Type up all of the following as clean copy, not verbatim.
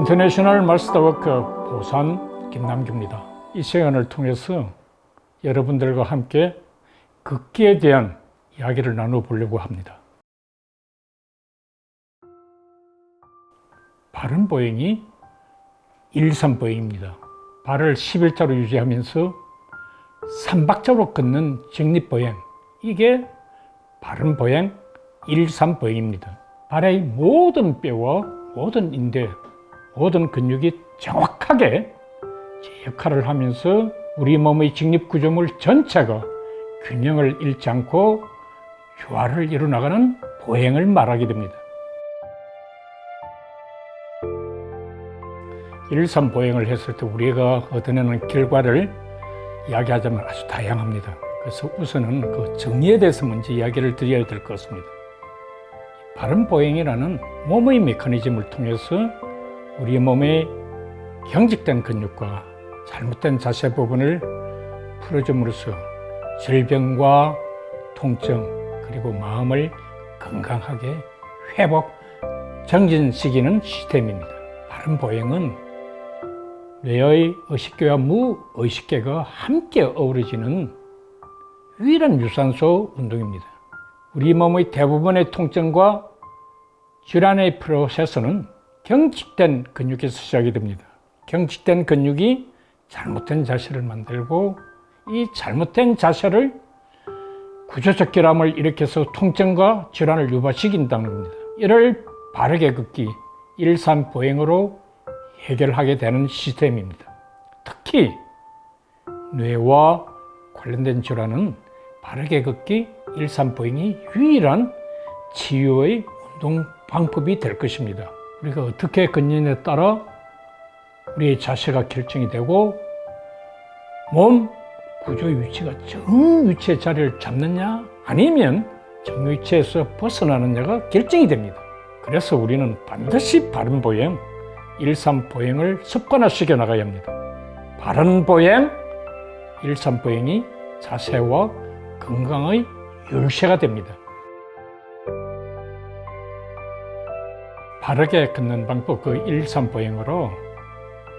인터내셔널 마스터워크 부산 김남규입니다. 이 시간을 통해서 여러분들과 함께 걷기에 대한 이야기를 나눠보려고 합니다. 바른 보행이 일삼보행입니다. 발을 11자로 유지하면서 3박자로 걷는 정립보행, 이게 바른 보행 일삼보행입니다. 발의 모든 뼈와 모든 인대, 모든 근육이 정확하게 제 역할을 하면서 우리 몸의 직립구조물 전체가 균형을 잃지 않고 조화를 이루어나가는 보행을 말하게 됩니다. 일삼보행을 했을 때 우리가 얻어내는 결과를 이야기하자면 아주 다양합니다. 그래서 우선은 그 정리에 대해서 먼저 이야기를 드려야 될 것 같습니다. 바른 보행이라는 몸의 메커니즘을 통해서 우리 몸의 경직된 근육과 잘못된 자세 부분을 풀어줌으로써 질병과 통증 그리고 마음을 건강하게 회복, 정진시키는 시스템입니다. 바른 보행은 뇌의 의식계와 무의식계가 함께 어우러지는 유일한 유산소 운동입니다. 우리 몸의 대부분의 통증과 질환의 프로세스는 경직된 근육에서 시작이 됩니다. 경직된 근육이 잘못된 자세를 만들고 이 잘못된 자세를 구조적 결함을 일으켜서 통증과 질환을 유발시킨다는 겁니다. 이를 바르게 걷기, 일삼보행으로 해결하게 되는 시스템입니다. 특히 뇌와 관련된 질환은 바르게 걷기, 일삼보행이 유일한 치유의 운동 방법이 될 것입니다. 우리가 어떻게 걷느냐에 따라 우리의 자세가 결정이 되고 몸 구조의 위치가 정위치의 자리를 잡느냐 아니면 정위치에서 벗어나느냐가 결정이 됩니다. 그래서 우리는 반드시 바른 보행, 일삼보행을 습관화시켜 나가야 합니다. 바른 보행, 일삼보행이 자세와 건강의 열쇠가 됩니다. 바르게 걷는 방법, 그 일삼보행으로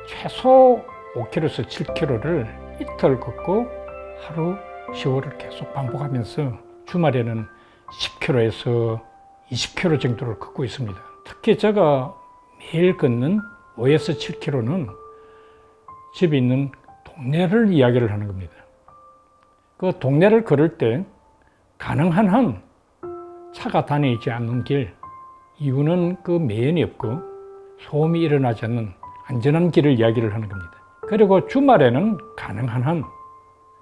최소 5km에서 7km를 이틀 걷고 하루 10회를 계속 반복하면서 주말에는 10km에서 20km 정도를 걷고 있습니다. 특히 제가 매일 걷는 5에서 7km는 집에 있는 동네를 이야기를 하는 겁니다. 그 동네를 걸을 때 가능한 한 차가 다니지 않는 길, 이유는 그 매연이 없고 소음이 일어나지 않는 안전한 길을 이야기를 하는 겁니다. 그리고 주말에는 가능한 한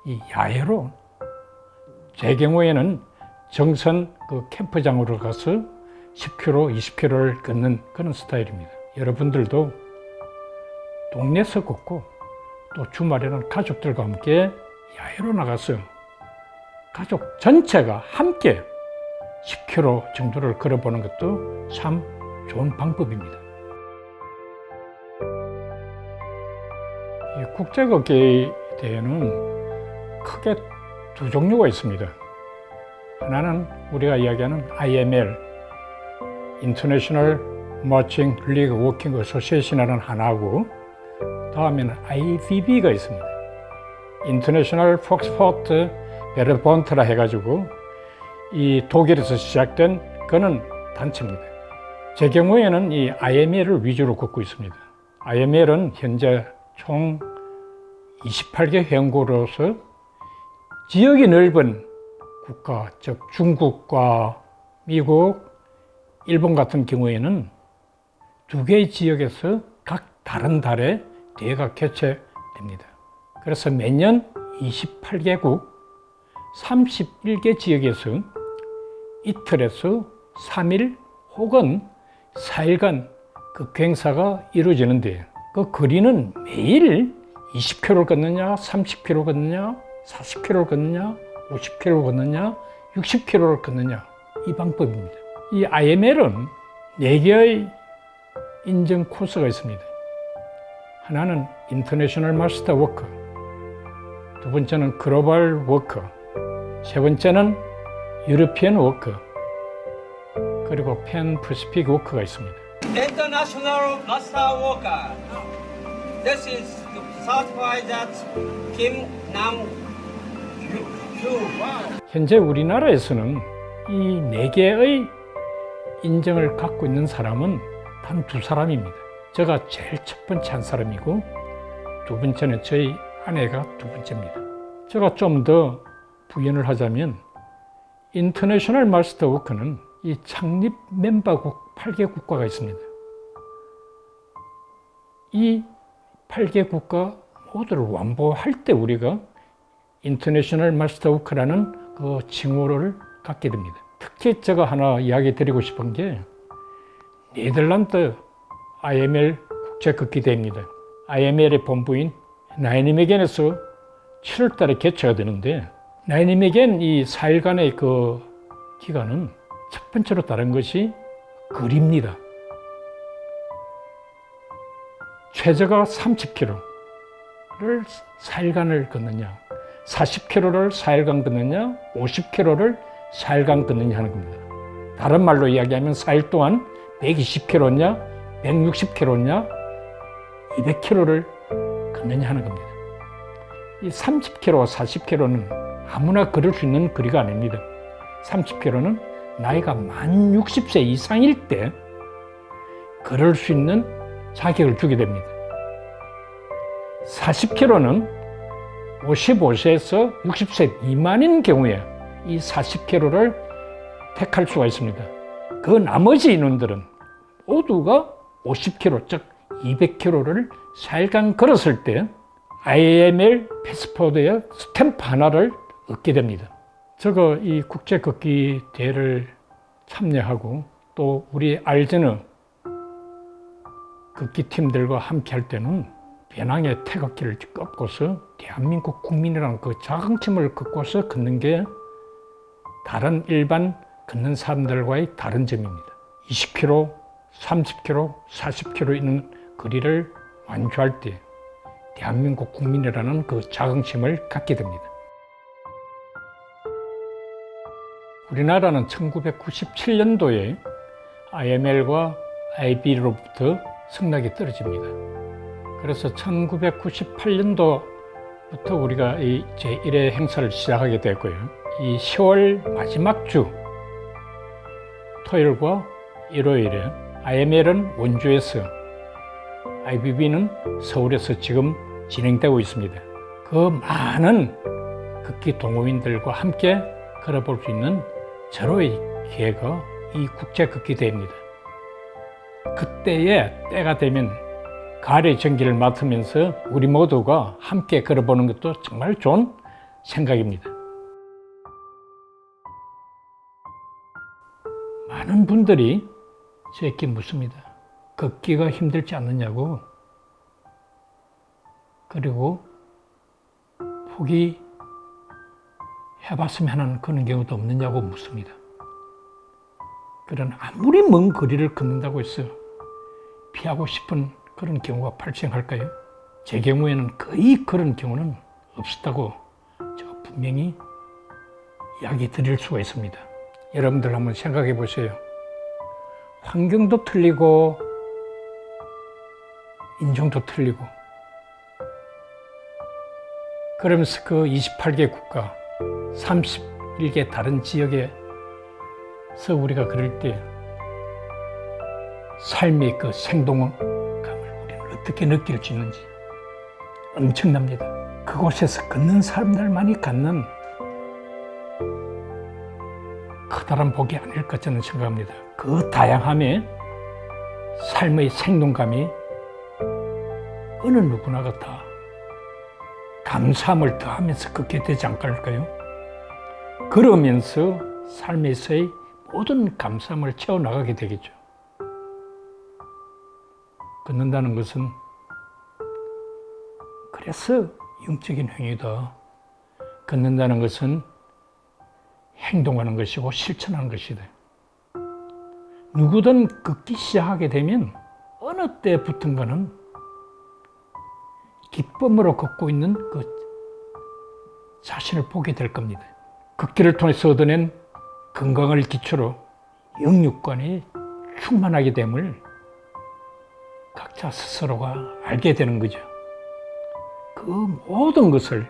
이 야외로, 제 경우에는 정선 그 캠프장으로 가서 10km, 20km를 걷는 그런 스타일입니다. 여러분들도 동네에서 걷고 또 주말에는 가족들과 함께 야외로 나가서 가족 전체가 함께 10km 정도를 걸어보는 것도 참 좋은 방법입니다. 이 국제걷기 대회는 크게 두 종류가 있습니다. 하나는 우리가 이야기하는 IML, International Marching League Walking Association이라는 하나고, 다음에는 IFBB가 있습니다. International Foxport Verband라 해가지고 이 독일에서 시작된 그는 단체입니다. 제 경우에는 이 IML을 위주로 걷고 있습니다. IML은 현재 총 28개 회원국으로서 지역이 넓은 국가, 즉 중국과 미국, 일본 같은 경우에는 두 개의 지역에서 각 다른 달에 대회가 개최됩니다. 그래서 매년 28개국 31개 지역에서 이틀에서 3일 혹은 4일간 그 행사가 이루어지는데, 그 거리는 매일 20km를 걷느냐, 30km 걷느냐, 40km를 걷느냐, 50km를 걷느냐, 60km를 걷느냐, 이 방법입니다. 이 IML은 4개의 인증 코스가 있습니다. 하나는 인터내셔널 마스터 워크, 두 번째는 글로벌 워크, 세 번째는 유러피언 워크, 그리고 팬 퍼시픽 워크가 있습니다. International Master Worker. This is to certify that Kim Nam Kyu. 현재 우리나라에서는 이 네 개의 인정을 갖고 있는 사람은 단 두 사람입니다. 제가 제일 첫 번째 한 사람이고 두 번째는 저희 아내가 두 번째입니다. 제가 좀 더 부연을 하자면 인터내셔널 마스터 워크는 이 창립 멤버국 8개 국가가 있습니다. 이 8개 국가 모두를 완보할 때 우리가 인터내셔널 마스터 워크라는 그 칭호를 갖게 됩니다. 특히 제가 하나 이야기 드리고 싶은 게 네덜란드 IML 국제극기대회입니다. IML의 본부인 나이니메겐에서 7월 달에 개최가 되는데 나이니메겐 이 4일간의 그 기간은 첫 번째로 다른 것이 거리입니다. 최저가 30km를 4일간을 걷느냐, 40km를 4일간 걷느냐, 50km를 4일간 걷느냐 하는 겁니다. 다른 말로 이야기하면 4일 동안 120km냐, 160km냐, 200km를 걷느냐 하는 겁니다. 이 30km, 40km는 아무나 걸을 수 있는 거리가 아닙니다. 30km는 나이가 만 60세 이상일 때 걸을 수 있는 자격을 주게 됩니다. 40km는 55세에서 60세 미만인 경우에 이 40km를 택할 수가 있습니다. 그 나머지 인원들은 모두가 50km, 즉 200km를 4일간 걸었을 때 IML 패스포드의 스탬프 하나를 얻게 됩니다. 제가 이 국제걷기 대회를 참여하고 또 우리 알제너 걷기팀들과 함께 할 때는 배낭의 태극기를 꺾고서 대한민국 국민이라는 그 자긍심을 걷고서 걷는 게 다른 일반 걷는 사람들과의 다른 점입니다. 20km, 30km, 40km 있는 거리를 완주할 때 대한민국 국민이라는 그 자긍심을 갖게 됩니다. 우리나라는 1997년도에 IML과 IB로부터 승낙이 떨어집니다. 그래서 1998년도부터 우리가 이 제1회 행사를 시작하게 됐고요. 이 10월 마지막 주 토요일과 일요일에 IML은 원주에서 IBB는 서울에서 지금 진행되고 있습니다. 그 많은 극기 동호인들과 함께 걸어볼 수 있는 절호의 기회가 이 국제극기대회입니다. 그때에 때가 되면 가을의 전기를 맡으면서 우리 모두가 함께 걸어보는 것도 정말 좋은 생각입니다. 많은 분들이 저에게 묻습니다. 걷기가 힘들지 않느냐고, 그리고 포기해봤으면 하는 그런 경우도 없느냐고 묻습니다. 그런 아무리 먼 거리를 걷는다고 해서 피하고 싶은 그런 경우가 발생할까요? 제 경우에는 거의 그런 경우는 없었다고 제가 분명히 이야기 드릴 수가 있습니다. 여러분들 한번 생각해 보세요. 환경도 틀리고 인종도 틀리고 그러면서 그 28개 국가 31개 다른 지역에서 우리가 그럴 때 삶의 그 생동감을 우리는 어떻게 느낄 수 있는지 엄청납니다. 그곳에서 걷는 사람들만이 갖는 커다란 복이 아닐까 저는 생각합니다. 그 다양함에 삶의 생동감이 어느 누구나가 다 감사함을 더하면서 걷게 되지 않을까요? 그러면서 삶에서의 모든 감사함을 채워나가게 되겠죠. 걷는다는 것은 그래서 영적인 행위다. 걷는다는 것은 행동하는 것이고 실천하는 것이다. 누구든 걷기 시작하게 되면 어느 때부턴가는 기쁨으로 걷고 있는 그 자신을 보게 될 겁니다. 걷기를 통해서 얻어낸 건강을 기초로 영육간이 충만하게 됨을 자 스스로가 알게 되는 거죠. 그 모든 것을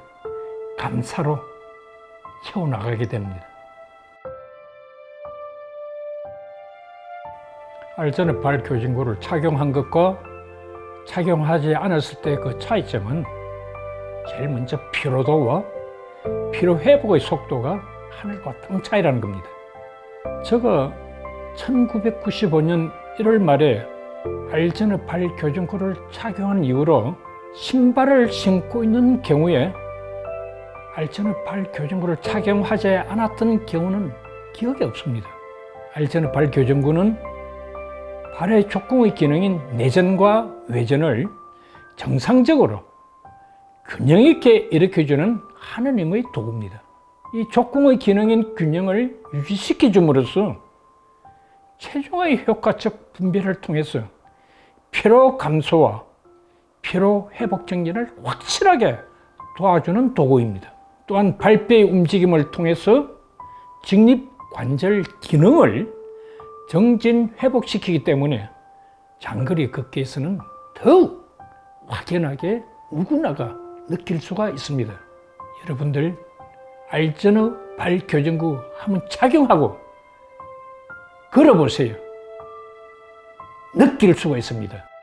감사로 채워나가게 됩니다. 알전의 발 교진구를 착용한 것과 착용하지 않았을 때 그 차이점은 제일 먼저 피로도와 피로 회복의 속도가 하늘과 땅 차이라는 겁니다. 제가 1995년 1월 말에 알전의 발 교정구를 착용한 이후로 신발을 신고 있는 경우에 알전의 발 교정구를 착용하지 않았던 경우는 기억이 없습니다. 알전의 발 교정구는 발의 족궁의 기능인 내전과 외전을 정상적으로 균형 있게 일으켜주는 하느님의 도구입니다. 이 족궁의 기능인 균형을 유지시켜 줌으로써 체중의 효과적 분배를 통해서 피로 감소와 피로 회복 정진을 확실하게 도와주는 도구입니다. 또한 발뼈의 움직임을 통해서 직립 관절 기능을 정진 회복시키기 때문에 장거리 걷기에서는 더욱 확연하게 누구나가 느낄 수가 있습니다. 여러분들 알전의 발 교정구 한번 착용하고 걸어보세요. 느낄 수가 있습니다.